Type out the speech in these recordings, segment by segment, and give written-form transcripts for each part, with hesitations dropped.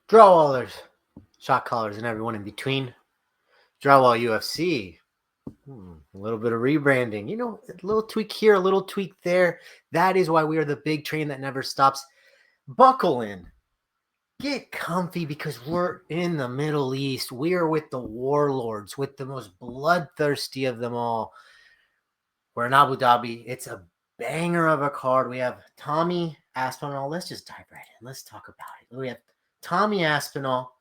Drawallers, shot callers, and everyone in between. Drywall UFC. A little bit of rebranding. You know, a little tweak here, a little tweak there. That is why we are the big train that never stops. Buckle in. Get comfy because we're in the Middle East. We are with the warlords, with the most bloodthirsty of them all. We're in Abu Dhabi. It's a banger of a card. We have Tommy Aspinall. Let's just dive right in. Let's talk about it. We have Tommy Aspinall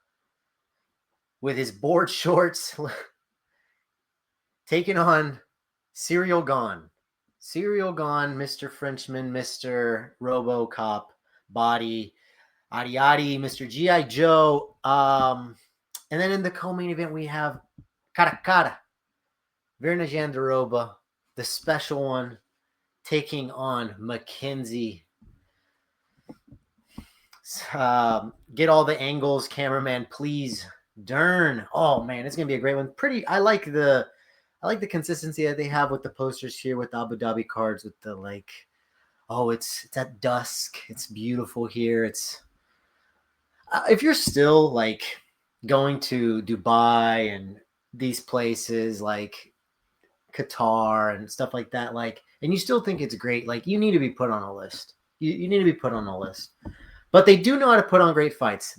with his board shorts taking on Serial Gane. Serial Gane, Mr. Frenchman, Mr. RoboCop, Body, Adi, Mr. G.I. Joe. And then in the co-main event, we have Cara, Virna Jandiroba, the special one, taking on Mackenzie. Get all the angles, cameraman, please. DERN. Oh man, it's gonna be a great one. I like the consistency that they have with the posters here with the Abu Dhabi cards with the it's at dusk. It's beautiful here. It's if you're still like going to Dubai and these places like Qatar and stuff like that, and you still think it's great, you need to be put on a list. You need to be put on a list. But they do know how to put on great fights.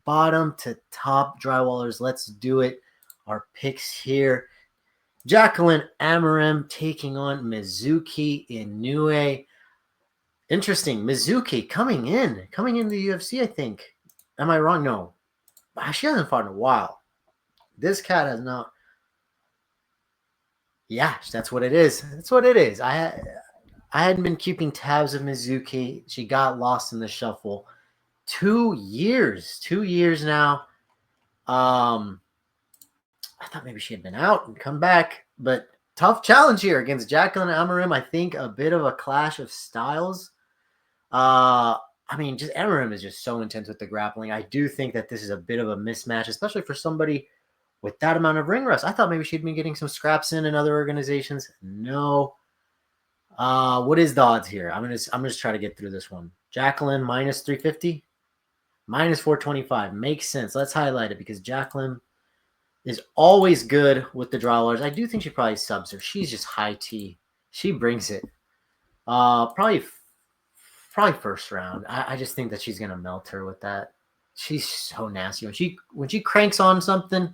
Bottom to top drywallers. Let's do it. Our picks here. Jacqueline AMORIM taking on Mizuki Inoue. Interesting. Mizuki coming in the UFC, I think. Am I wrong? No. She hasn't fought in a while. This cat has not. Yeah, that's what it is. I hadn't been keeping tabs of Mizuki. She got lost in the shuffle. 2 years now. I thought maybe she had been out and come back, but tough challenge here against Jacqueline AMORIM. I think a bit of a clash of styles. Just AMORIM is just so intense with the grappling. I do think that this is a bit of a mismatch, especially for somebody with that amount of ring rust. I thought maybe she'd been getting some scraps in other organizations. No. What is the odds here? I'm gonna try to get through this one. Jacqueline minus 350, minus 425 makes sense. Let's highlight it because Jacqueline is always good with the drawers. I do think she probably subs her. She's just high T. She brings it. Probably first round. I just think that she's gonna melt her with that. She's so nasty when she cranks on something.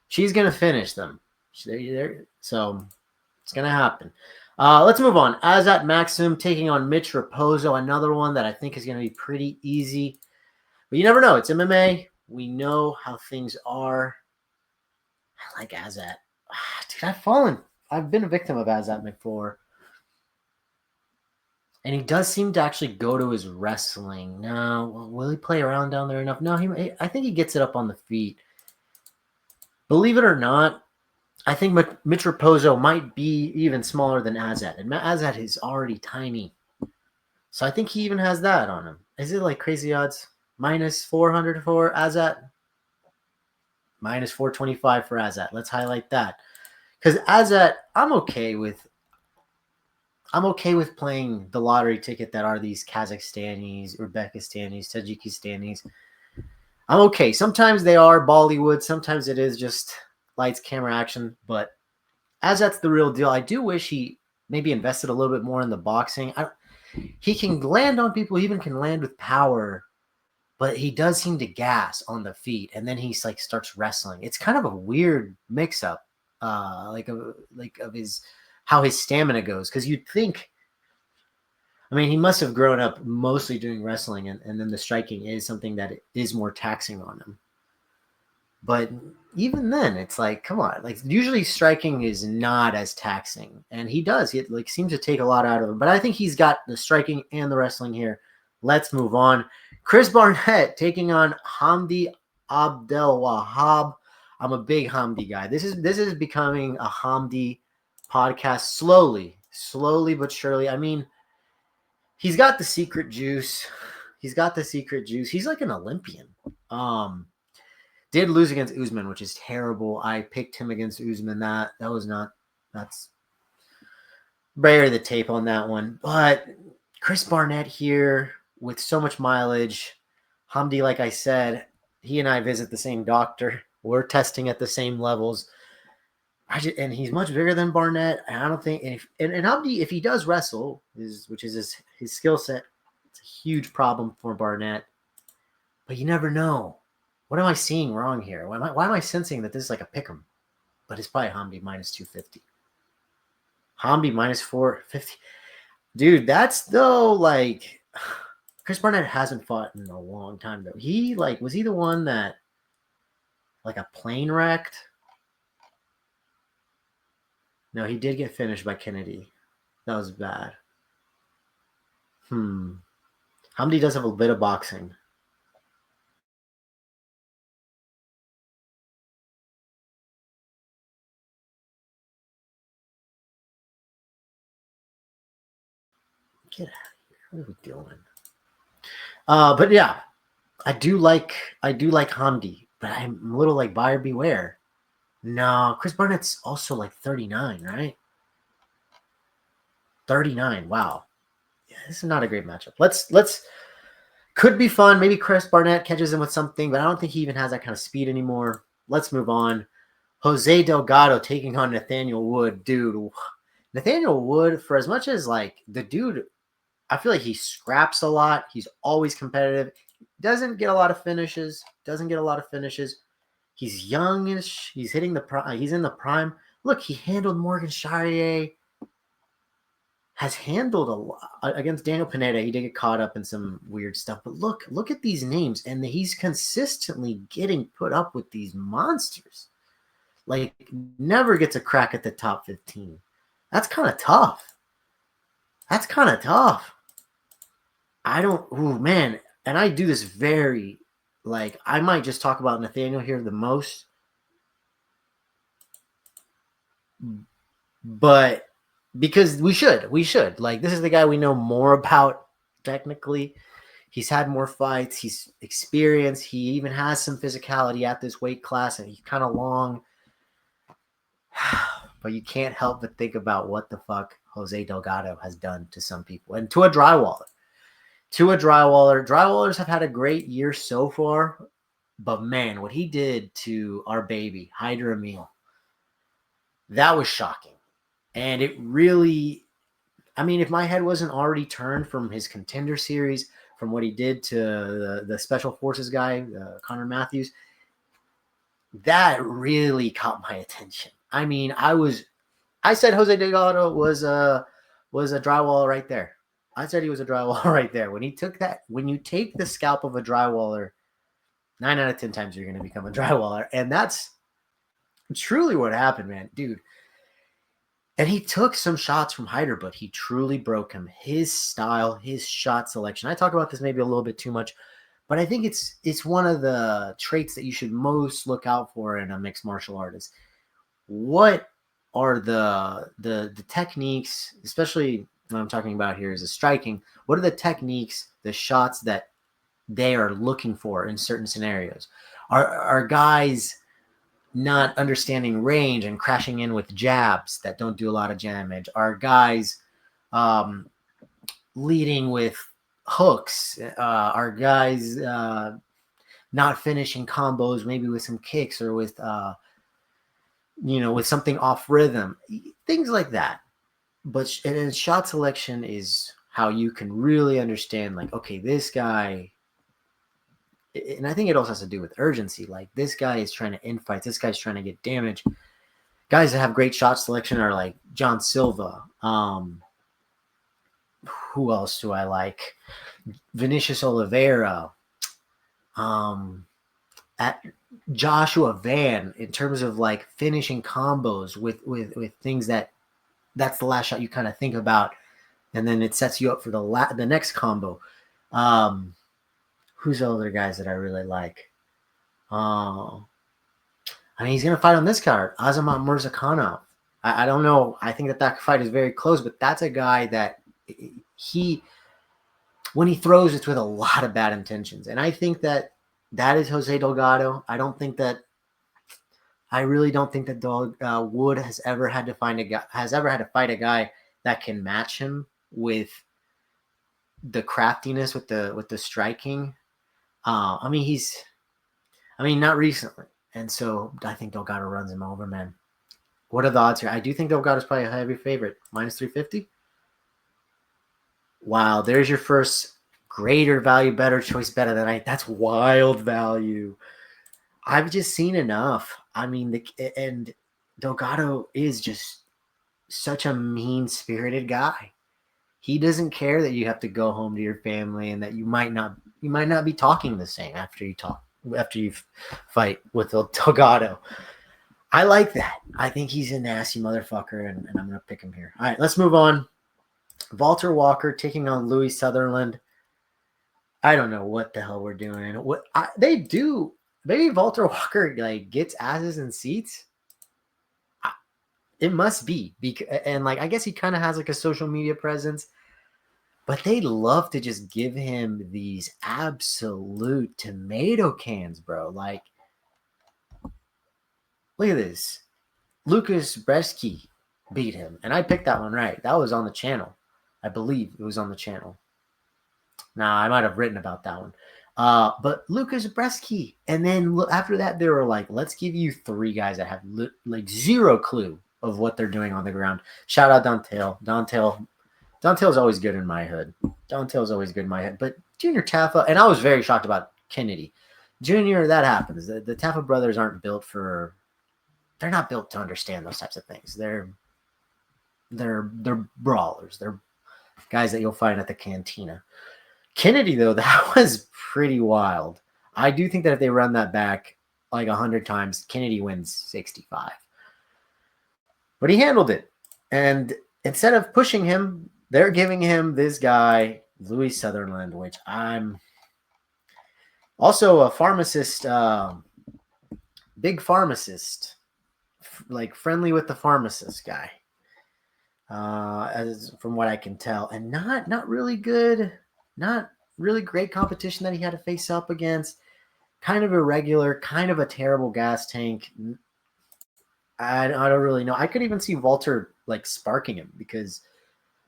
She's gonna finish them. So it's gonna happen. Let's move on. Azat MAKSUM taking on Mitch Raposo, another one that I think is going to be pretty easy. But you never know. It's MMA. We know how things are. I like Azat. Dude, I've been a victim of Azat before. And he does seem to actually go to his wrestling. No, will he play around down there enough? No, I think he gets it up on the feet. Believe it or not, I think Mitch Raposo might be even smaller than Azat. And Azat is already tiny. So I think he even has that on him. Is it like crazy odds? Minus 400 for Azat? Minus 425 for Azat. Let's highlight that. Because Azat, I'm okay with playing the lottery ticket that are these Kazakhstanis, Uzbekistanis, Tajikistanis. I'm okay. Sometimes they are Bollywood. Sometimes it is just lights, camera, action, but as that's the real deal, I do wish he maybe invested a little bit more in the boxing. He can land on people, he even can land with power, but he does seem to gas on the feet, and then he's starts wrestling. It's kind of a weird mix-up, of how his stamina goes, because you'd think, he must have grown up mostly doing wrestling, and then the striking is something that is more taxing on him. But even then, it's come on. Usually striking is not as taxing. And he does. He seems to take a lot out of him. But I think he's got the striking and the wrestling here. Let's move on. Chris Barnett taking on Hamdi ABDELWAHAB. I'm a big Hamdi guy. This is becoming a Hamdi podcast slowly but surely. He's got the secret juice. He's like an Olympian. Did lose against Usman, which is terrible. I picked him against Usman. That's rare the tape on that one. But Chris Barnett here with so much mileage. Hamdi, like I said, he and I visit the same doctor. We're testing at the same levels. And he's much bigger than Barnett. And I don't think, and Hamdi, if he does wrestle, which is his skill set, it's a huge problem for Barnett. But you never know. What am I seeing wrong here? Why am I sensing that this is like a pick'em? But it's probably Hamdi minus 250. Hamdi minus 450. Dude, that's though like Chris Barnett hasn't fought in a long time though. Was he the one that like a plane wrecked? No, he did get finished by Kennedy. That was bad. Hamdi does have a bit of boxing. Get out of here. What are we doing? But yeah, I do like Hamdi, but I'm a little like buyer beware. No, Chris Barnett's also like 39, right? 39. Wow. Yeah, this is not a great matchup. Let's could be fun. Maybe Chris Barnett catches him with something, but I don't think he even has that kind of speed anymore. Let's move on. Jose Delgado taking on Nathaniel Wood. Dude, Nathaniel Wood, for as much as like the dude, I feel like he scraps a lot. He's always competitive. Doesn't get a lot of finishes. He's youngish. He's hitting the prime. He's in the prime. Look, he handled Morgan Charrier. Has handled a lot against Daniel Pineda. He did get caught up in some weird stuff. But look at these names. And he's consistently getting put up with these monsters. Like, never gets a crack at the top 15. That's kind of tough. Man. And I do this very, like, I might just talk about Nathaniel here the most. But because we should. Like, this is the guy we know more about, technically. He's had more fights. He's experienced. He even has some physicality at this weight class, and he's kind of long. But you can't help but think about what the fuck Jose Delgado has done to some people. And to a drywaller. Drywallers have had a great year so far. But, man, what he did to our baby, Hyder Emil, that was shocking. And it really, I mean, if my head wasn't already turned from his Contender Series, from what he did to the Special Forces guy, Connor Matthews, that really caught my attention. I mean, I said Jose Delgado was a drywaller right there. I said he was a drywaller right there. When you take the scalp of a drywaller, 9 out of 10 times you're going to become a drywaller. And that's truly what happened, man. Dude. And he took some shots from Hyder, but he truly broke him. His style, his shot selection. I talk about this maybe a little bit too much, but I think it's one of the traits that you should most look out for in a mixed martial artist. What are the techniques, especially what I'm talking about here is the striking. What are the techniques, the shots that they are looking for in certain scenarios? Are guys not understanding range and crashing in with jabs that don't do a lot of damage? Are guys leading with hooks? Are guys not finishing combos maybe with some kicks or with with something off rhythm? Things like that. But and shot selection is how you can really understand, like, okay, this guy, and I think it also has to do with urgency. Like, this guy is trying to end fights. This guy's trying to get damage. Guys that have great shot selection are like John Silva. Who else do I like? Vinicius Oliveira. At Joshua Van, in terms of like finishing combos with things that's the last shot you kind of think about, and then it sets you up for the next combo. Who's the other guys that I really like? I mean, he's going to fight on this card, Azamat Murzakanov. I don't know. I think that fight is very close, but that's a guy that when he throws, it's with a lot of bad intentions. And I think that is Jose Delgado. I really don't think that Wood has ever had to fight a guy that can match him with the craftiness, with the striking. I mean, not recently. And so I think Delgado runs him over, man. What are the odds here? I do think Delgado's probably a heavy favorite. Minus 350. Wow, there's your first greater value, better choice bet of the night. That's wild value. I've just seen enough. I mean, and Delgado is just such a mean-spirited guy. He doesn't care that you have to go home to your family and that you might not be talking the same after you fight with Delgado. I like that. I think he's a nasty motherfucker, and I'm gonna pick him here. All right, let's move on. Walter Walker taking on Louis Sutherland. I don't know what the hell we're doing. They do. Maybe Walter Walker like gets asses in seats. It must be, and like I guess he kind of has like a social media presence, but they love to just give him these absolute tomato cans, bro. Like, look at this. Lucas Bresky beat him, and I picked that one right. That was on the channel. I believe it was on the channel. Now, I might have written about that one. But Lucas Bresky. And then after that, they were like, let's give you 3 guys that have like zero clue of what they're doing on the ground. Shout out Dontel. Dontel's always good in my hood. Dontel's always good in my head. But Junior Taffa, and I was very shocked about Kennedy. Junior, that happens. The Taffa brothers aren't built for, they're not built to understand those types of things. They're brawlers. They're guys that you'll find at the cantina. Kennedy, though, that was pretty wild. I do think that if they run that back like 100 times, Kennedy wins 65. But he handled it. And instead of pushing him, they're giving him this guy, Louis Sutherland, which I'm also a pharmacist, big pharmacist, like friendly with the pharmacist guy, as from what I can tell. And not really good. Not really great competition that he had to face up against. Kind of irregular, kind of a terrible gas tank. I don't really know. I could even see Walter like sparking him because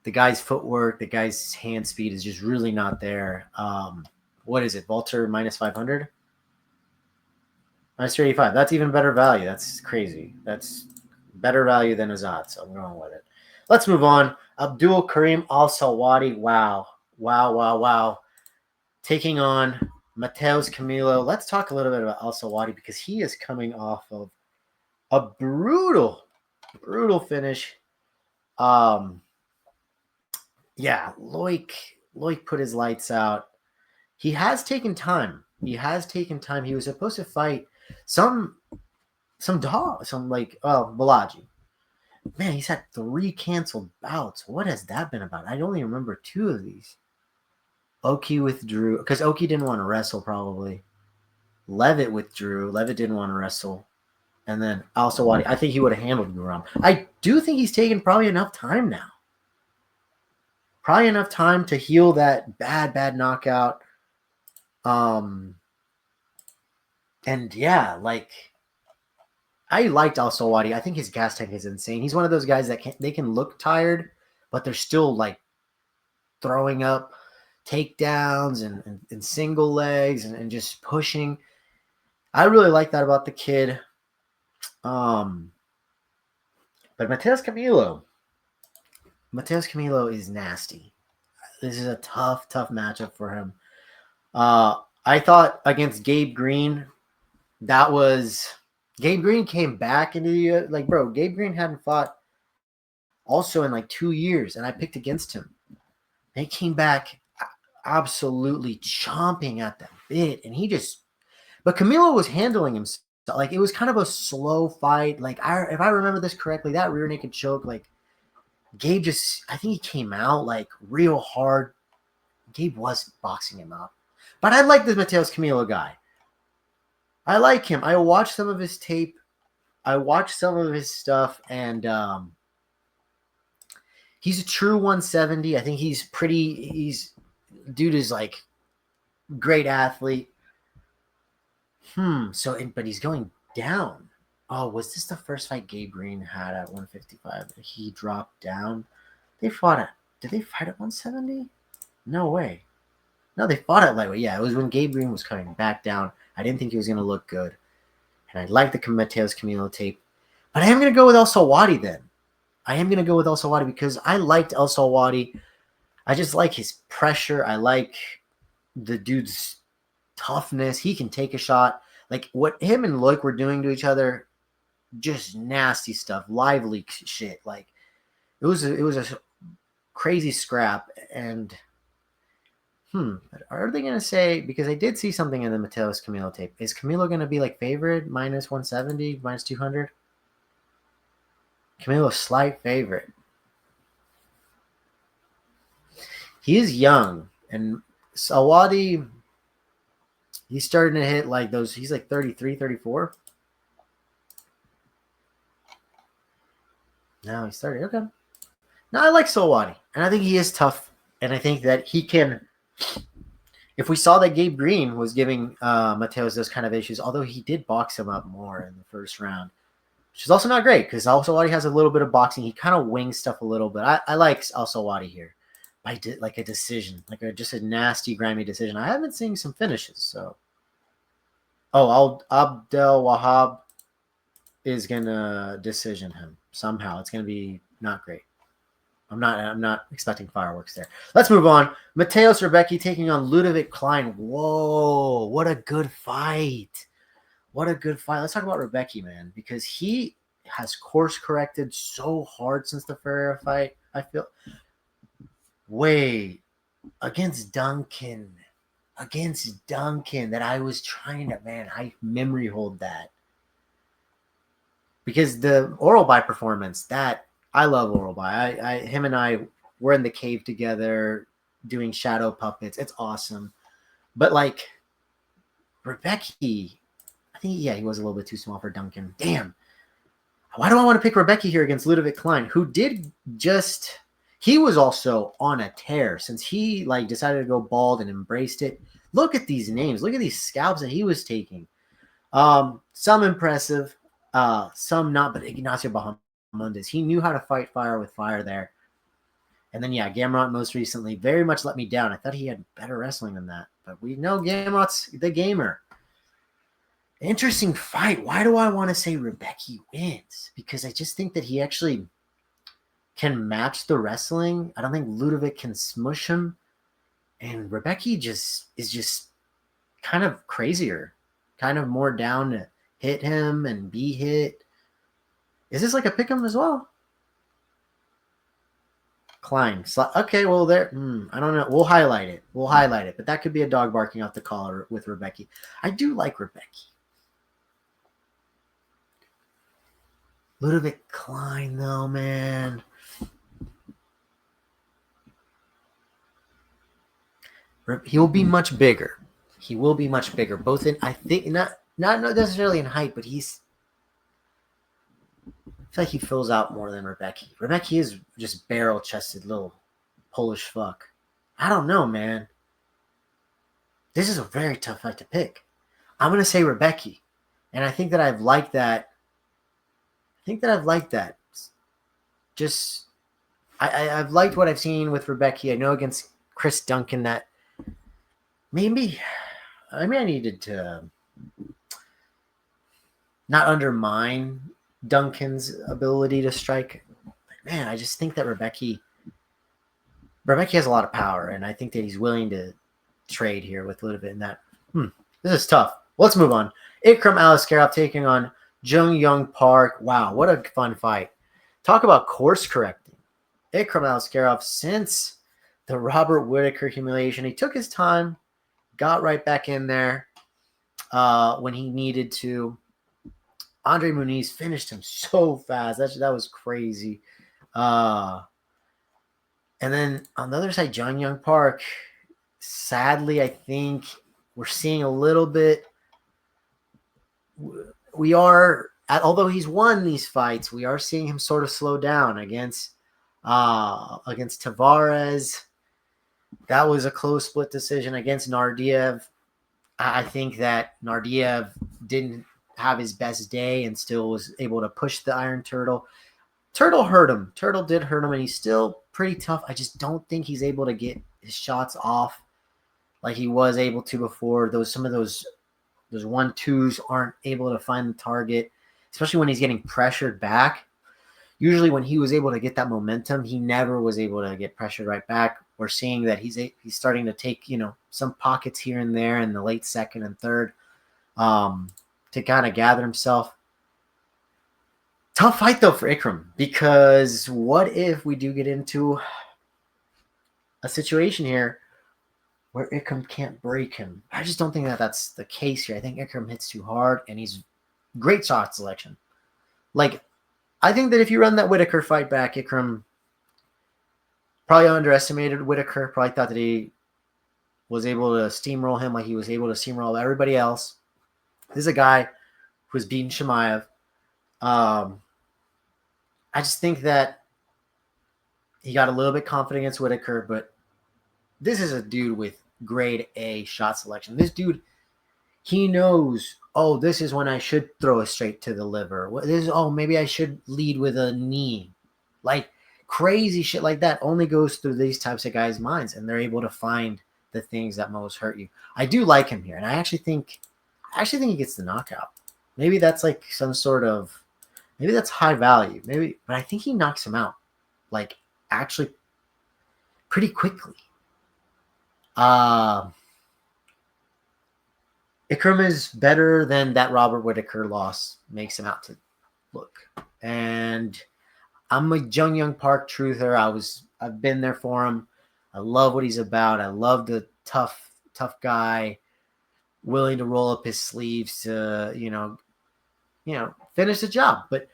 the guy's footwork, the guy's hand speed is just really not there. What is it? Walter minus 500? Minus 385. That's even better value. That's crazy. That's better value than Azat, so I'm going with it. Let's move on. Abdul Karim Al-Sawadi. Wow. Taking on Mateus Camilo. Let's talk a little bit about Al-Sawadi because he is coming off of a brutal finish. Yeah, Loic put his lights out. He has taken time. He was supposed to fight some Balaji. Man, he's had 3 canceled bouts. What has that been about? I only remember 2 of these. Oki withdrew because Oki didn't want to wrestle probably. Levitt withdrew. Levitt didn't want to wrestle. And then Al-Sawadi, I think he would have handled Guram. I do think he's taken probably enough time now. Probably enough time to heal that bad knockout. And yeah, like I liked Al-Sawadi. I think his gas tank is insane. He's one of those guys that they can look tired, but they're still like throwing up takedowns and single legs and just pushing. I really like that about the kid. But Mateus Camilo is nasty. This is a tough matchup for him. I thought against Gabe Green, Gabe Green came back into the Gabe Green hadn't fought also in like 2 years, and I picked against him. He came back absolutely chomping at the bit, and but Camilo was handling himself. Like it was kind of a slow fight. Like if I remember this correctly, that rear naked choke, like Gabe I think he came out like real hard. Gabe was boxing him up. But I like this Mateus Camilo guy. I like him. I watched some of his tape. I watched some of his stuff, and he's a true 170. I think dude is like great athlete. But he's going down. Oh, was this the first fight Gabe Green had at 155? He dropped down. Did they fight at 170? No way. No, they fought at lightweight. Yeah, it was when Gabe Green was coming back down. I didn't think he was going to look good. And I like the Mateos Camilo tape. But I am going to go with El Sawadi then. I am going to go with El Sawadi because I liked El Sawadi. I just like his pressure. I like the dude's toughness. He can take a shot. Like what him and Loic were doing to each other, just nasty stuff, lively shit. Like it was a crazy scrap. And are they gonna say, because I did see something in the Mateos Camilo tape, is Camilo gonna be like favorite minus 170, minus 200? Camilo slight favorite. He is young, and Sawadi, he's starting to hit like those. He's like 33, 34. Now he started. Okay. Now I like Sawadi, and I think he is tough, and I think that he can. If we saw that Gabe Green was giving Mateos those kind of issues, although he did box him up more in the first round, which is also not great because Al Sawadi has a little bit of boxing. He kind of wings stuff a little bit. I like Al Sawadi here. I did like a decision, like just a nasty, grimy decision. I have been seeing some finishes. So, ABDELWAHAB is gonna decision him somehow. It's gonna be not great. I'm not expecting fireworks there. Let's move on. Mateusz Rebecki taking on Ludovic Klein. Whoa, what a good fight. What a good fight. Let's talk about Rebecki, man, because he has course corrected so hard since the Ferreira fight. I feel. Wait, against Duncan, that I was trying to, man, I memory hold that. Because the Oral By performance, that, I love Oral By. Him and I were in the cave together doing shadow puppets. It's awesome. But like, Rebecki, I think, yeah, he was a little bit too small for Duncan. Damn. Why do I want to pick Rebecki here against Ludovic Klein, who did just... He was also on a tear since he like decided to go bald and embraced it. Look at these names. Look at these scalps that he was taking. Some impressive, some not, but Ignacio Bahamondes. He knew how to fight fire with fire there. And then, yeah, Gamrot most recently very much let me down. I thought he had better wrestling than that. But we know Gamrot's the gamer. Interesting fight. Why do I want to say Rebecki wins? Because I just think that he actually... can match the wrestling. I don't think Ludovic can smush him. And Rebecki is just kind of crazier. Kind of more down to hit him and be hit. Is this like a pick'em as well? Klein. Okay, well, there. I don't know. We'll highlight it. But that could be a dog barking off the collar with Rebecki. I do like Rebecki. Ludovic Klein, though, man. He'll be much bigger. He will be much bigger. Both in, I think, not necessarily in height, but he's... I feel like he fills out more than Rebecki. Rebecki is just barrel-chested little Polish fuck. I don't know, man. This is a very tough fight to pick. I'm going to say Rebecki. And I think that I've liked that. Just, I've liked what I've seen with Rebecki. I know against Chris Duncan that maybe I needed to not undermine Duncan's ability to strike. But man, I just think that Rebecki has a lot of power, and I think that he's willing to trade here with Ludovic. And that this is tough. Let's move on. Ikram Aliskerov taking on Jung Young Park. Wow, what a fun fight. Talk about course correcting. Ikram Aliskerov, since the Robert Whittaker humiliation, he took his time, got right back in there when he needed to. Andre Muniz finished him so fast. That was crazy. And then on the other side, Jung Young Park, sadly, I think we're seeing a little bit. We are, although he's won these fights, we are seeing him sort of slow down against Tavares. That was a close split decision against Nardiev. I think that Nardiev didn't have his best day and still was able to push the Iron Turtle. Turtle hurt him. Turtle did hurt him, and he's still pretty tough. I just don't think he's able to get his shots off like he was able to before. Some of those 1-2s aren't able to find the target, especially when he's getting pressured back. Usually when he was able to get that momentum, he never was able to get pressured right back. We're seeing that he's starting to take, some pockets here and there in the late second and third to kind of gather himself. Tough fight, though, for Ikram, because what if we do get into a situation here where Ikram can't break him? I just don't think that that's the case here. I think Ikram hits too hard, and he's great shot selection. Like, I think that if you run that Whitaker fight back, Ikram probably underestimated Whitaker, probably thought that he was able to steamroll him like he was able to steamroll everybody else. This is a guy who's beaten Chimaev. I just think that he got a little bit confident against Whitaker, but this is a dude with grade A shot selection. This dude, he knows, oh, this is when I should throw it straight to the liver. Maybe I should lead with a knee. Like, crazy shit like that only goes through these types of guys' minds, and they're able to find the things that most hurt you. I do like him here, and I actually think he gets the knockout. Maybe that's like some sort of, maybe that's high value. Maybe, but I think he knocks him out, like, actually pretty quickly. Ikram is better than that Robert Whitaker loss makes him out to look. And I'm a Jung Young Park truther. I've been there for him. I love what he's about. I love the tough guy, willing to roll up his sleeves to, finish the job. But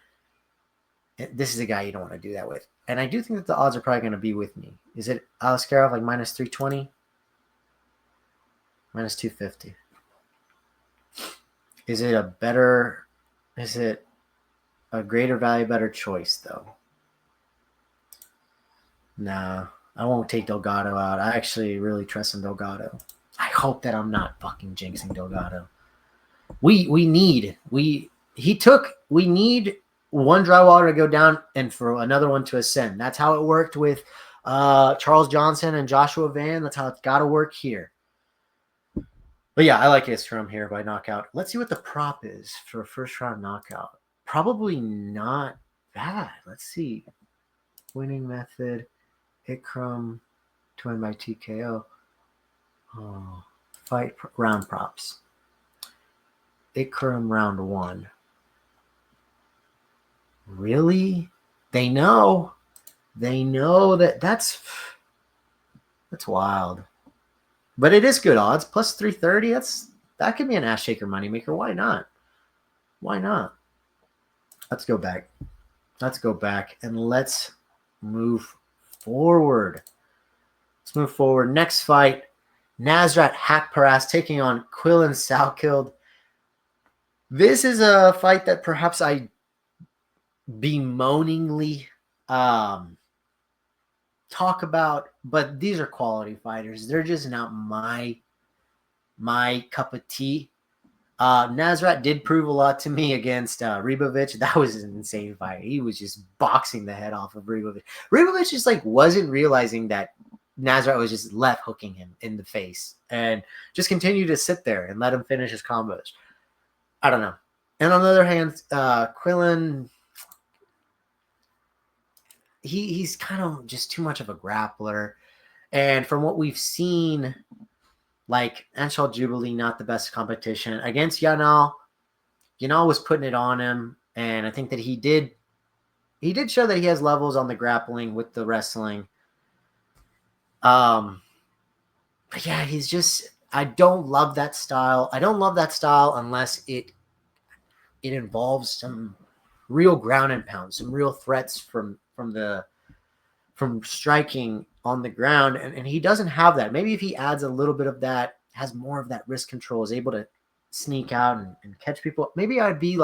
this is a guy you don't want to do that with. And I do think that the odds are probably going to be with me. Is it Aliskerov like minus 320? Minus 250. Is it a greater value, better choice, though? No, I won't take Delgado out. I actually really trust in Delgado. I hope that I'm not fucking jinxing Delgado. We need one Drywall to go down and for another one to ascend. That's how it worked with Charles Johnson and Joshua Van. That's how it's got to work here. But yeah, I like Istrom here by knockout. Let's see what the prop is for a first round knockout. Probably not bad. Let's see. Winning method. Ikram to win by TKO. Oh, fight round props. Ikram round 1. Really? They know that that's wild. But it is good odds. Plus 330. That could be an ass shaker moneymaker. Why not? Let's go back. And let's move forward. Next fight. Nasrat Haqlarast taking on Quillan Salkhild. This is a fight that perhaps I bemoaningly talk about, but these are quality fighters. They're just not my cup of tea. Nasrat did prove a lot to me against Ribovic. That was an insane fight. He was just boxing the head off of Ribovic. Ribovic just wasn't realizing that Nasrat was just left hooking him in the face and just continued to sit there and let him finish his combos. I don't know. And on the other hand, Quillan, he's kind of just too much of a grappler. And from what we've seen, like Anshul Jubilee, not the best competition. Against Yanal was putting it on him. And I think that he did show that he has levels on the grappling with the wrestling. But yeah, I don't love that style. I don't love that style unless it involves some real ground and pound, some real threats from striking on the ground. And he doesn't have that. Maybe if he adds a little bit of that, has more of that wrist control, is able to sneak out and catch people, maybe I'd be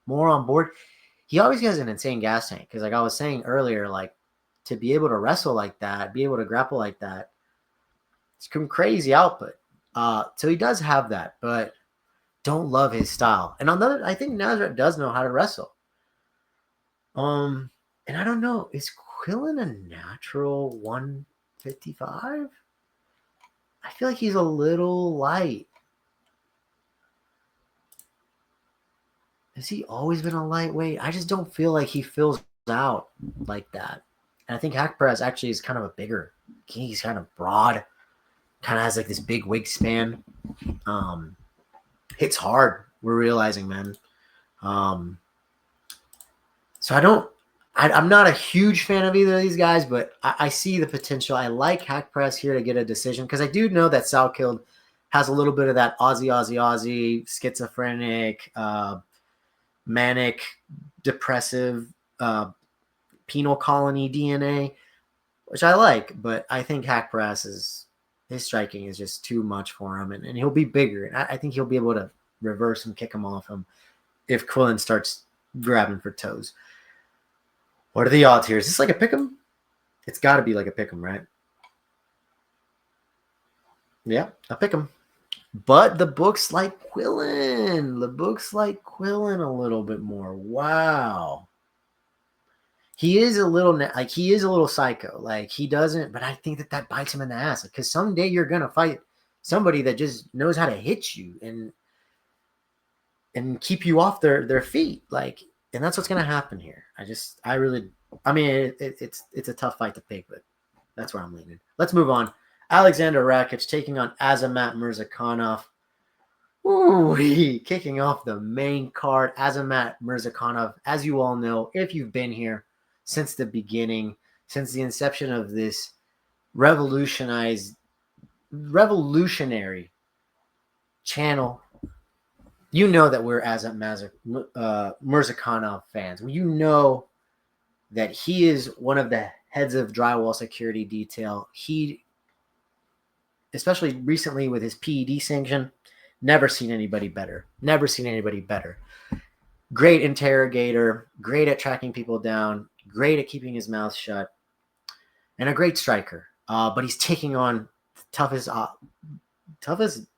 more on board. He always has an insane gas tank. Cause I was saying earlier, to be able to wrestle like that, be able to grapple like that, it's some crazy output. So he does have that, but don't love his style. And I think Nasrat does know how to wrestle. And I don't know, is Quillan a natural 155? I feel like he's a little light. Has he always been a lightweight? I just don't feel like he fills out like that. And I think Haqlarast actually is kind of a bigger. He's kind of broad, kind of has like this big wingspan. Hits hard. We're realizing, man. So I'm not a huge fan of either of these guys, but I see the potential. I like Haqlarast here to get a decision because I do know that SALKILD has a little bit of that Aussie, schizophrenic, manic, depressive, penal colony DNA, which I like, but I think Haqlarast his striking is just too much for him, and he'll be bigger. And I think he'll be able to reverse and kick him off him if Quillen starts grabbing for toes. What are the odds here? Is this like a pick'em? It's got to be like a pick'em, right? Yeah, a pick'em. But the books like Quillen. The books like Quillen a little bit more. Wow. He is a little psycho. Like he doesn't, but I think that bites him in the ass because someday you're going to fight somebody that just knows how to hit you and keep you off their feet. Like, and that's what's going to happen here. It's a tough fight to pick, but that's where I'm leaning. Let's move on. Alexander Rakic taking on Azamat Murzakanov. Ooh, kicking off the main card. Azamat Murzakanov, as you all know, if you've been here since the beginning, since the inception of this revolutionary channel, you know that we're Azamat Murzakanov fans. You know that he is one of the heads of Drywall security detail. He, especially recently with his PED sanction, never seen anybody better. Never seen anybody better. Great interrogator, great at tracking people down, great at keeping his mouth shut, and a great striker. But he's taking on the toughest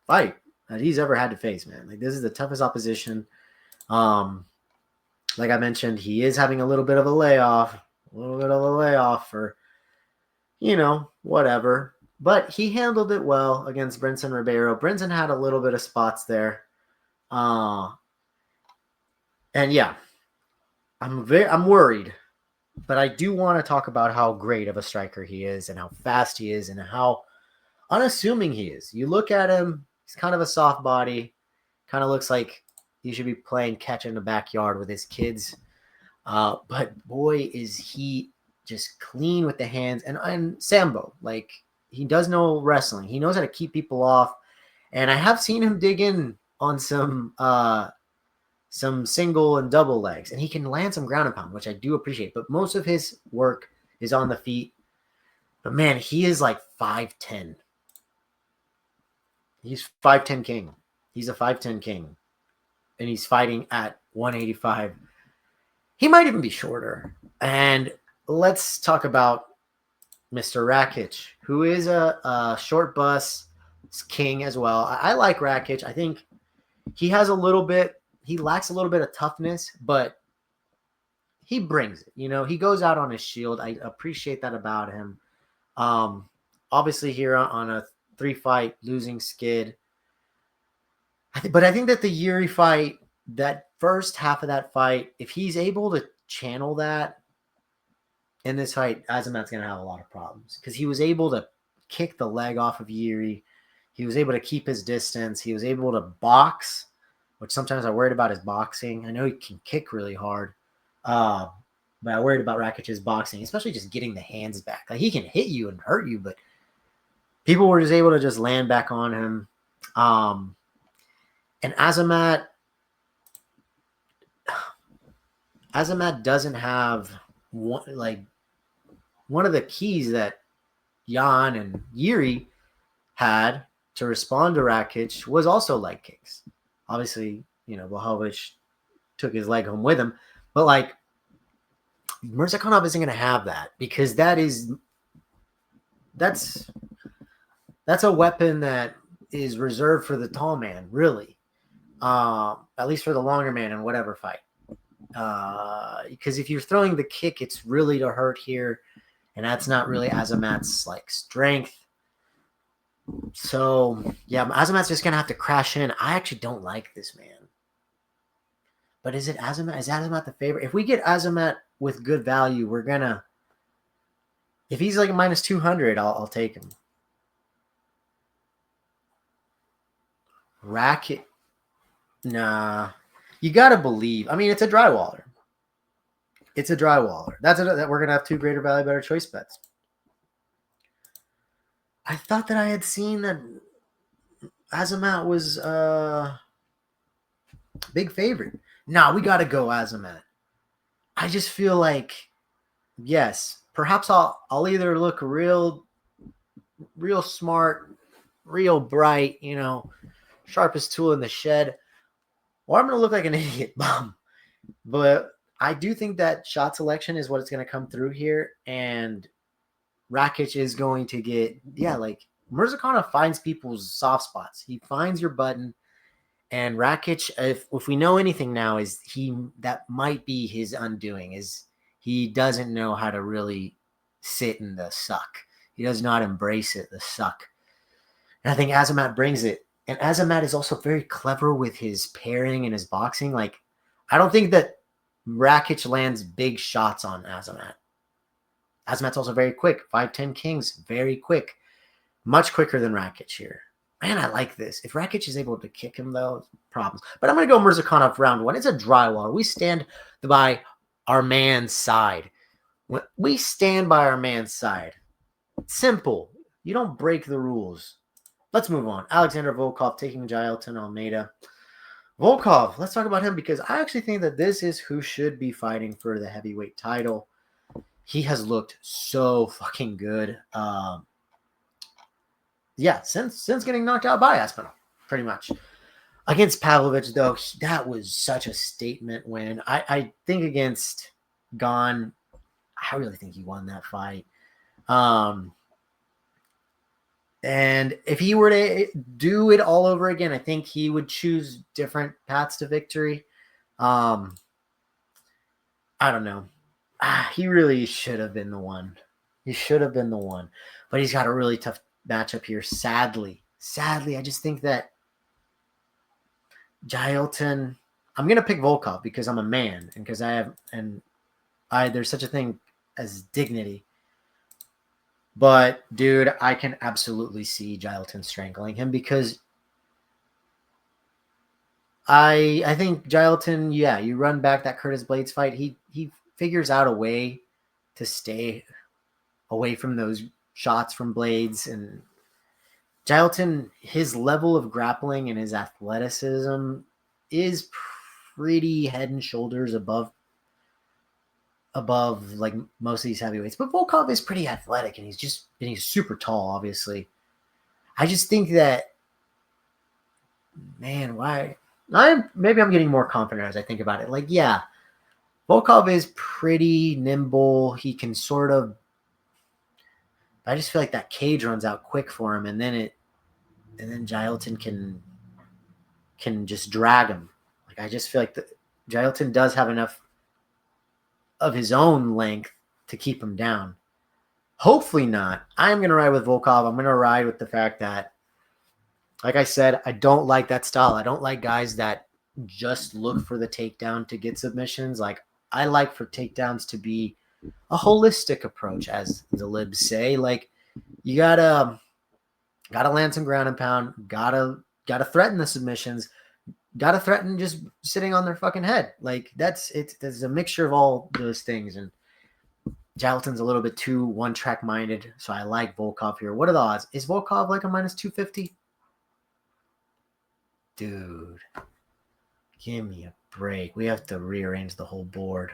fight that he's ever had to face, man. Like, this is the toughest opposition. Like I mentioned, he is having a little bit of a layoff for, whatever. But he handled it well against Brinson Ribeiro. Brinson had a little bit of spots there. And yeah, I'm worried. But I do want to talk about how great of a striker he is and how fast he is and how unassuming he is. You look at him, he's kind of a soft body. Kind of looks like he should be playing catch in the backyard with his kids. But boy, is he just clean with the hands. And Sambo, like, he does know wrestling. He knows how to keep people off. And I have seen him dig in on some single and double legs. And he can land some ground and pound, which I do appreciate. But most of his work is on the feet. But, man, he is like 5'10". He's 5'10" king. He's a 5'10" king. And he's fighting at 185. He might even be shorter. And let's talk about Mr. Rakic, who is a short bus king as well. I like Rakic. I think he lacks a little bit of toughness, but he brings it. He goes out on his shield. I appreciate that about him. Obviously here on a 3-fight losing skid. But I think that the Yuri fight, that first half of that fight, if he's able to channel that in this fight, Azamat's going to have a lot of problems because he was able to kick the leg off of Yuri. He was able to keep his distance. He was able to box, which sometimes I worried about his boxing. I know he can kick really hard, but I worried about Rakic's boxing, especially just getting the hands back. Like, he can hit you and hurt you, but people were just able to just land back on him. And Azamat doesn't have one of the keys that Jan and Yuri had to respond to Rakic was also leg kicks. Obviously, Blahovic took his leg home with him, but Murzakanov isn't going to have that because that's a weapon that is reserved for the tall man, really. At least for the longer man in whatever fight. Because if you're throwing the kick, it's really to hurt here, and that's not really Azamat's strength. So, yeah, Azamat's just going to have to crash in. I actually don't like this man. But is it Azamat? Is Azamat the favorite? If we get Azamat with good value, we're going to... If he's like a minus 200, I'll take him. Racket. Nah. You got to believe. I mean, it's a drywaller. It's a drywaller. That we're going to have two greater value, better choice bets. I thought that I had seen that Azamat was big favorite. No, we got to go Azamat. I just feel like, yes, perhaps I'll either look real smart, real bright, you know, sharpest tool in the shed, or I'm going to look like an idiot bum. But I do think that shot selection is what it's going to come through here, and Rakic is going to get, like Mirzakhanov finds people's soft spots. He finds your button, and Rakic, if we know anything now, is that might be his undoing, is he doesn't know how to really sit in the suck. He does not embrace it, the suck. And I think Azamat brings it. And Azamat is also very clever with his pairing and his boxing. Like, I don't think that Rakic lands big shots on Azamat. Azamat's also very quick. 5'10" kings, very quick. Much quicker than Rakic here. Man, I like this. If Rakic is able to kick him, though, problems. But I'm going to go Mirzakhanov round one. It's a drywall. We stand by our man's side. We stand by our man's side. Simple. You don't break the rules. Let's move on. Alexander Volkov taking Jailton Almeida. Volkov, let's talk about him because I actually think that this is who should be fighting for the heavyweight title. He has looked so fucking good. Since getting knocked out by Aspinall, pretty much. Against Pavlovich, though, that was such a statement win. I think against Gane, I really think he won that fight. And if he were to do it all over again, I think he would choose different paths to victory. I don't know. He really should have been the one. He should have been the one. But he's got a really tough matchup here, sadly. I just think that Jailton, I'm going to pick Volkov because I'm a man and because there's such a thing as dignity. But, dude, I can absolutely see Jailton strangling him because I think Jailton, you run back that Curtis Blades fight. He figures out a way to stay away from those shots from Blades. And Jailton, his level of grappling and his athleticism is pretty head and shoulders above like most of these heavyweights. But Volkov is pretty athletic and he's super tall, obviously. I just think that, man, maybe I'm getting more confident as I think about it. Like, yeah, Volkov is pretty nimble. He can sort of, I just feel like that cage runs out quick for him, and then Jailton can just drag him. Like, I just feel like Jailton does have enough of his own length to keep him down. Hopefully not. I'm going to ride with Volkov. I'm going to ride with the fact that, like I said, I don't like that style. I don't like guys that just look for the takedown to get submissions. Like, I like for takedowns to be a holistic approach, as the libs say. Like, you gotta land some ground and pound, gotta threaten the submissions, gotta threaten just sitting on their fucking head. Like, there's a mixture of all those things, and Jailton's a little bit too one-track minded, so I like Volkov here. What are the odds? Is Volkov like a minus 250? Dude, give me a break. We have to rearrange the whole board.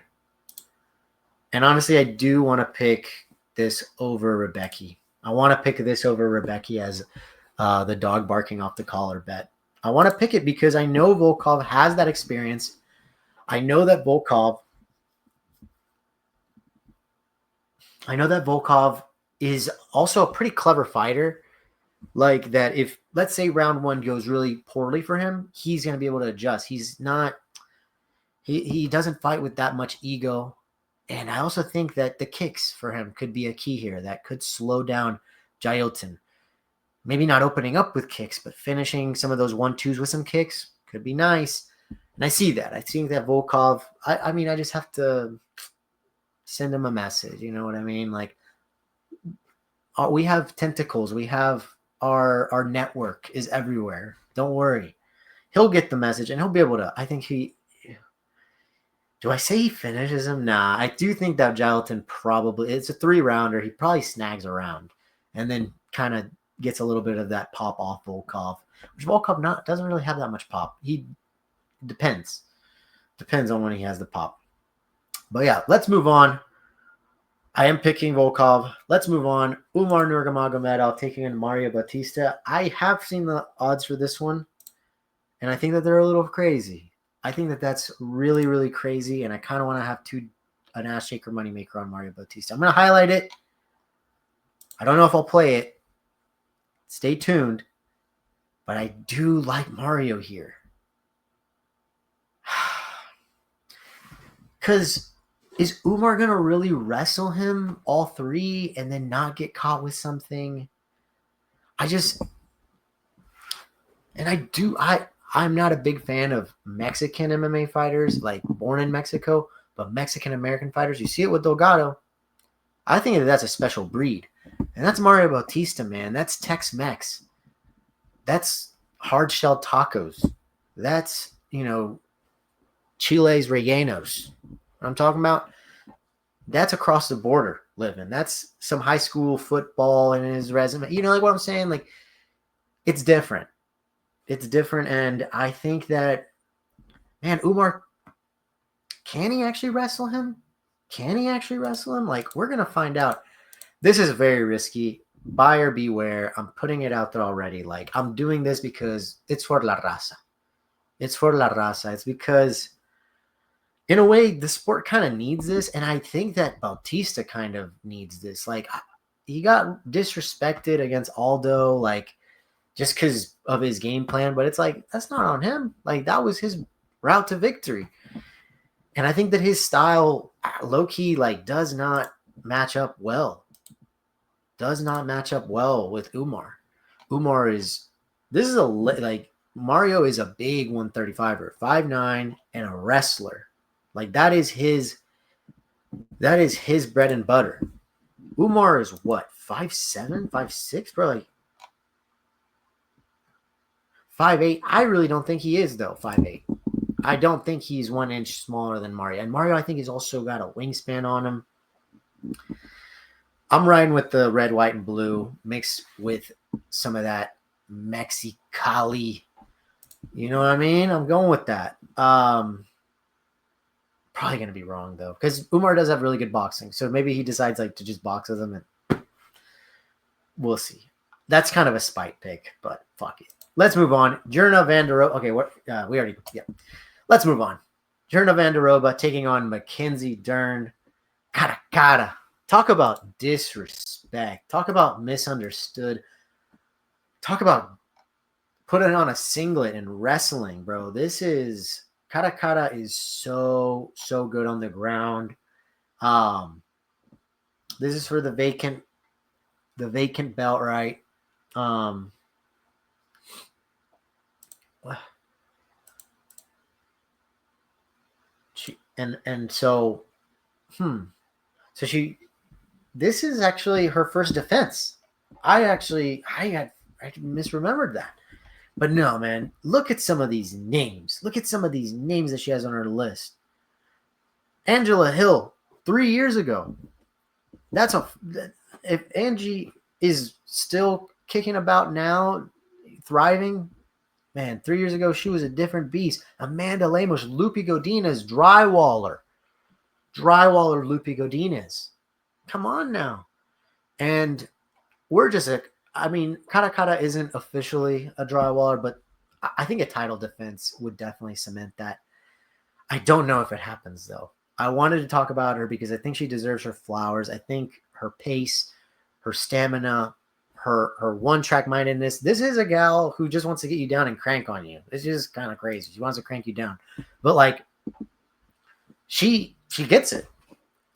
And honestly, I do want to pick this over REBECKI. I want to pick this over REBECKI as the dog barking off the collar bet. I want to pick it because I know Volkov has that experience. I know that Volkov is also a pretty clever fighter. Like, that if, let's say, round one goes really poorly for him, he's going to be able to adjust. He's not – he doesn't fight with that much ego. And I also think that the kicks for him could be a key here that could slow down Jailton. maybe not opening up with kicks, but finishing some of those 1-2s with some kicks could be nice. And I see that. I think that Volkov, I mean, I just have to send him a message. You know what I mean? Like, we have tentacles. We have our network is everywhere. Don't worry. He'll get the message and he'll be able to. I think do I say he finishes him? Nah, I do think that Gelatin probably, it's a 3-rounder. He probably snags a round and then kind of gets a little bit of that pop off Volkov, which Volkov doesn't really have that much pop. He depends on when he has the pop. But yeah, let's move on. I am picking Volkov. Let's move on. Umar Nurmagomedov taking in Mario Bautista. I have seen the odds for this one, and I think that they're a little crazy. I think that that's really, really crazy, and I kind of want to have an ass shaker moneymaker on Mario Bautista. I'm going to highlight it. I don't know if I'll play it. Stay tuned. But I do like Mario here. Because is Umar going to really wrestle him all 3 and then not get caught with something? I'm not a big fan of Mexican MMA fighters, like born in Mexico, but Mexican-American fighters. You see it with Delgado. I think that's a special breed. And that's Mario Bautista, man. That's Tex-Mex. That's hard-shell tacos. That's, Chile's rellenos. What I'm talking about? That's across the border living. That's some high school football in his resume. You know, like what I'm saying? Like, it's different. It's different, and I think that, man, Umar, can he actually wrestle him? Like, we're going to find out. This is very risky. Buyer beware. I'm putting it out there already. Like, I'm doing this because it's for la raza. It's because, in a way, the sport kind of needs this, and I think that Bautista kind of needs this. Like, he got disrespected against Aldo, like, just because of his game plan, but it's like, that's not on him. Like, that was his route to victory. And I think that his style, low-key, like, does not match up well. With Umar. Mario is a big 135er, 5'9", and a wrestler. Like, that is his bread and butter. Umar is what, 5'7", 5'6", bro? Like, 5'8". I really don't think he is, though, 5'8". I don't think he's 1 inch smaller than Mario. And Mario, I think, has also got a wingspan on him. I'm riding with the red, white, and blue mixed with some of that Mexicali. You know what I mean? I'm going with that. Probably going to be wrong, though, because Umar does have really good boxing. So maybe he decides to just box with him, and we'll see. That's kind of a spite pick, but fuck it. Let's move on. Jurna Vanderoba. Okay, Let's move on. Jurna Vanderoba taking on Mackenzie Dern. Gotta. Talk about disrespect. Talk about misunderstood. Talk about putting on a singlet and wrestling, bro. This is Kata is so good on the ground. This is for the vacant belt, right? This is actually her first defense. I misremembered that. But no, man, look at some of these names. Look at some of these names that she has on her list. Angela Hill, 3 years ago. If Angie is still kicking about now, thriving, man, 3 years ago, she was a different beast. Amanda Lemos, Lupe Godinez, Drywaller, Lupe Godinez. Come on now. And we're just Kata isn't officially a Drywaller, but I think a title defense would definitely cement that. I don't know if it happens, though. I wanted to talk about her because I think she deserves her flowers. I think her pace, her stamina, her one-track mindedness. This is a gal who just wants to get you down and crank on you. It's just kind of crazy. She wants to crank you down. But, she gets it.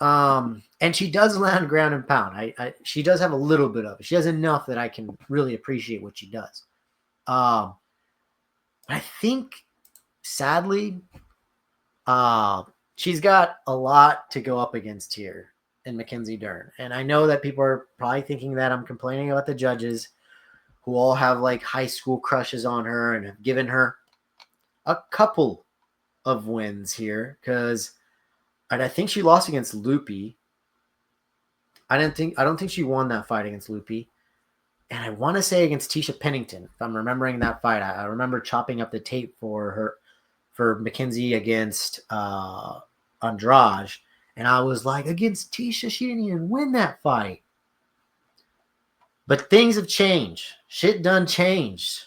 And she does land ground and pound. She does have a little bit of it. She has enough that I can really appreciate what she does. I think, sadly, she's got a lot to go up against here in Mackenzie Dern. And I know that people are probably thinking that I'm complaining about the judges who all have like high school crushes on her and have given her a couple of wins here, because I think she lost against Loopy. I don't think she won that fight against Loopy. And I want to say against Tisha Pennington, if I'm remembering that fight. I remember chopping up the tape for Mackenzie against Andrade, and I was like, against Tisha, she didn't even win that fight. But things have changed. Shit done changed,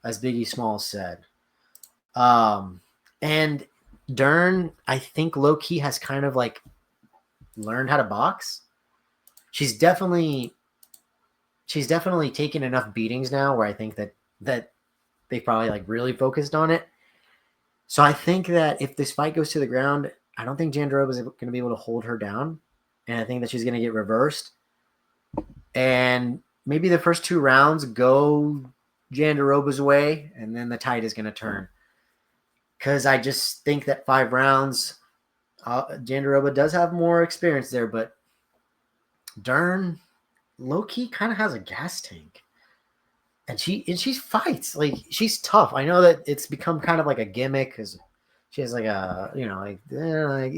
as Biggie Smalls said. And Dern, I think low-key has kind of like learned how to box. She's definitely taken enough beatings now where I think that they probably like really focused on it. So I think that if this fight goes to the ground, I don't think Jandiroba is going to be able to hold her down. And I think that she's going to get reversed. And maybe the first 2 rounds go Jandiroba's way, and then the tide is going to turn. Because I just think that 5 rounds, Jandiroba does have more experience there, but Dern, low-key, kind of has a gas tank. And she fights. Like, she's tough. I know that it's become kind of like a gimmick because she has like a,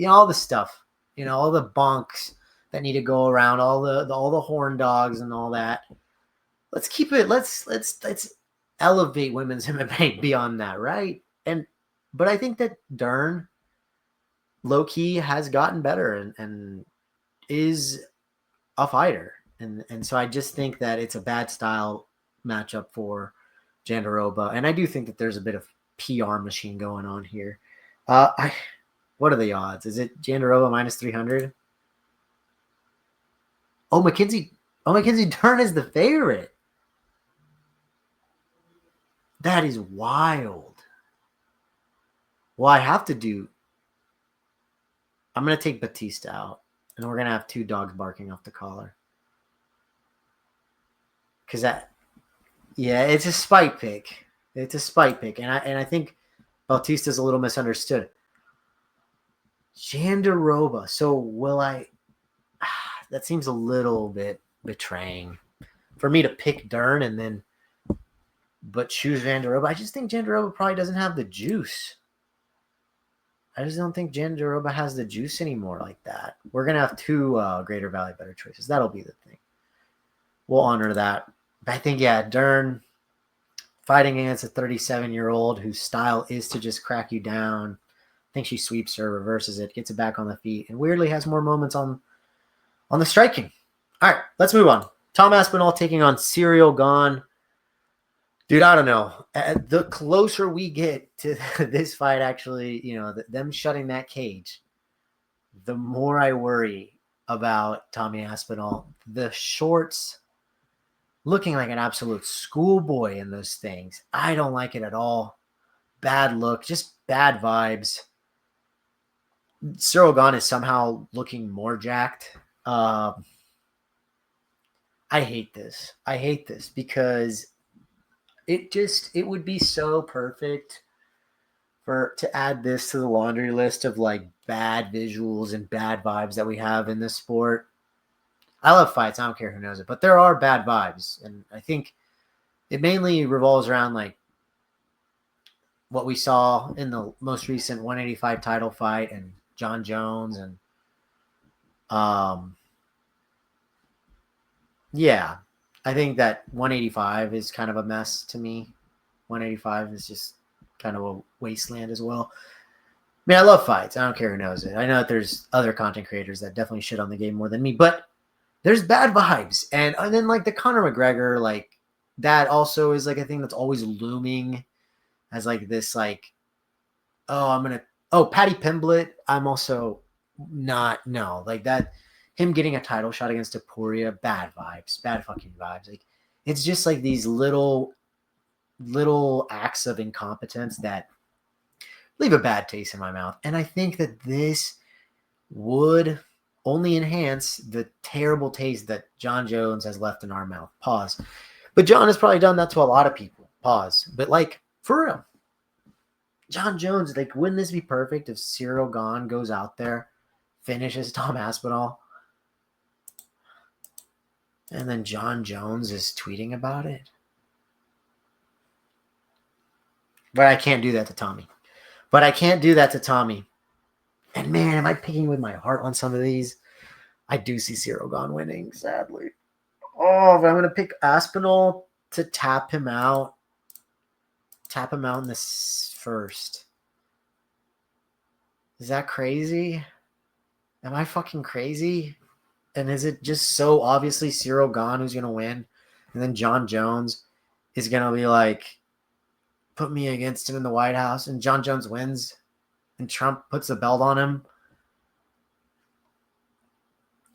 all the stuff, all the bonks that need to go around, all the horn dogs and all that. Let's keep it. Let's elevate women's MMA beyond that, right? But I think that Dern, low-key, has gotten better and is a fighter. And so I just think that it's a bad style matchup for Jandiroba. And I do think that there's a bit of PR machine going on here. What are the odds? Is it Jandiroba minus 300? Oh, Mackenzie Dern is the favorite. That is wild. Well, I'm going to take Bautista out, and we're going to have 2 dogs barking off the collar. Because it's a spite pick. It's a spite pick. And I think Bautista's a little misunderstood. Jandiroba. So will I? That seems a little bit betraying for me to pick Dern but choose Jandiroba. I just think Jandiroba probably doesn't have the juice. I just don't think Jandiroba has the juice anymore like that. We're going to have 2 greater value, better choices. That'll be the thing. We'll honor that. But I think, Dern fighting against a 37-year-old whose style is to just crack you down. I think she sweeps her, reverses it, gets it back on the feet, and weirdly has more moments on the striking. All right, let's move on. Tom Aspinall taking on Ciryl Gane. Dude, I don't know. The closer we get to this fight, actually, them shutting that cage, the more I worry about Tommy Aspinall. The shorts looking like an absolute schoolboy in those things. I don't like it at all. Bad look, just bad vibes. Ciryl Gane is somehow looking more jacked. I hate this. I hate this because it would be so perfect to add this to the laundry list of like bad visuals and bad vibes that we have in this sport. I love fights. I don't care who knows it, but there are bad vibes. And I think it mainly revolves around like what we saw in the most recent 185 title fight and John Jones. And I think that 185 is kind of a mess to me. 185 is just kind of a wasteland as well. I mean, I love fights. I don't care who knows it. I know that there's other content creators that definitely shit on the game more than me, but there's bad vibes. And then like the Conor McGregor, like that also is like a thing that's always looming as like this, like, Paddy Pimblett. I'm also not, no, like that, him getting a title shot against Topuria, bad vibes, bad fucking vibes. Like it's just like these little acts of incompetence that leave a bad taste in my mouth. And I think that this would only enhance the terrible taste that John Jones has left in our mouth. Pause. But John has probably done that to a lot of people. Pause. But like, for real, John Jones, like, wouldn't this be perfect if Cyril Gane goes out there, finishes Tom Aspinall, and then John Jones is tweeting about it? But I can't do that to Tommy. And man, am I picking with my heart on some of these? I do see Cyril Gane winning, sadly. Oh, but I'm going to pick Aspinall to tap him out. Tap him out in this first. Is that crazy? Am I fucking crazy? And is it just so obviously Cyril Gane who's going to win? And then John Jones is going to be like, put me against him in the White House, and John Jones wins, and Trump puts the belt on him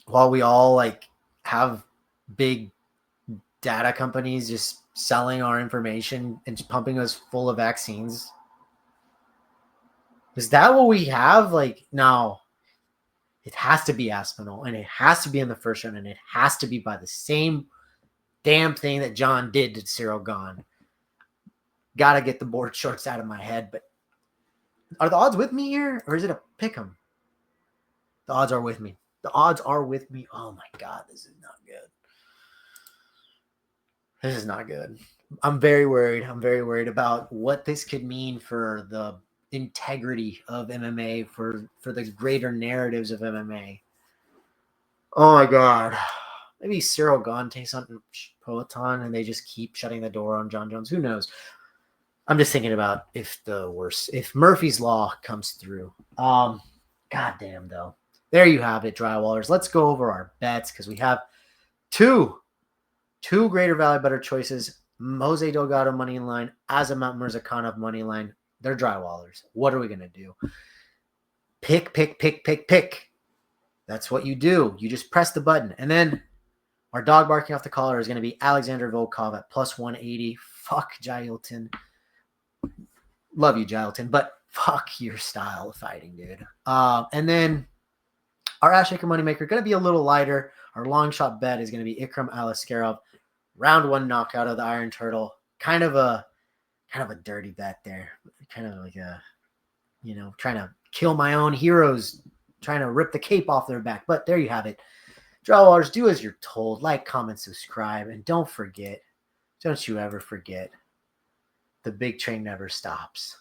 while we all like have big data companies just selling our information and just pumping us full of vaccines. Is that what we have? Like, no. It has to be Aspinall, and it has to be in the first round, and it has to be by the same damn thing that John did to Cyril Gane. Gotta get the board shorts out of my head, but are the odds with me here, or is it a pick 'em? The odds are with me. The odds are with me. Oh my God, this is not good. This is not good. I'm very worried. I'm very worried about what this could mean for the integrity of MMA, for the greater narratives of MMA. Oh my God. Maybe Cyril Gane takes on Peloton and they just keep shutting the door on John Jones. Who knows? I'm just thinking about if Murphy's Law comes through. God damn, though. There you have it, Drywallers. Let's go over our bets because we have two greater value, better choices. Jose Delgado money line, Azamat Murzakanov money line. They're Drywallers. What are we going to do? Pick. That's what you do. You just press the button. And then our dog barking off the collar is going to be Alexander Volkov at plus 180. Fuck Jailton. Love you, Jailton, but fuck your style of fighting, dude. And then our ass shaker moneymaker going to be a little lighter. Our long shot bet is going to be Ikram Aliskerov, round 1 knockout of the Iron Turtle. Kind of a dirty bet there. Kind of like a, trying to kill my own heroes, trying to rip the cape off their back. But there you have it. Drywallers, do as you're told. Like, comment, subscribe, and don't you ever forget, the big train never stops.